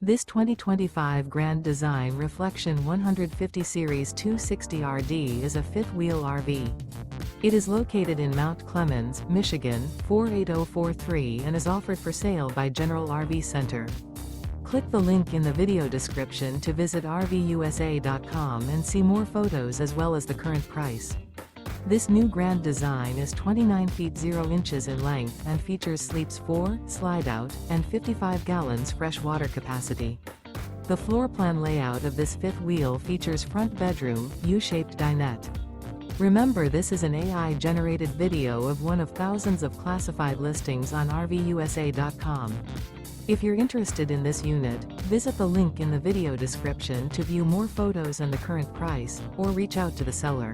This 2025 Grand Design Reflection 150 Series 260RD is a fifth-wheel RV. It is located in Mount Clemens, Michigan, 48043 and is offered for sale by General RV Center. Click the link in the video description to visit RVUSA.com and see more photos as well as the current price. This new Grand Design is 29 feet 0 inches in length and features sleeps 4, slide-out, and 55 gallons fresh water capacity. The floor plan layout of this fifth wheel features front bedroom, U-shaped dinette. Remember, this is an AI-generated video of one of thousands of classified listings on RVUSA.com. If you're interested in this unit, visit the link in the video description to view more photos and the current price, or reach out to the seller.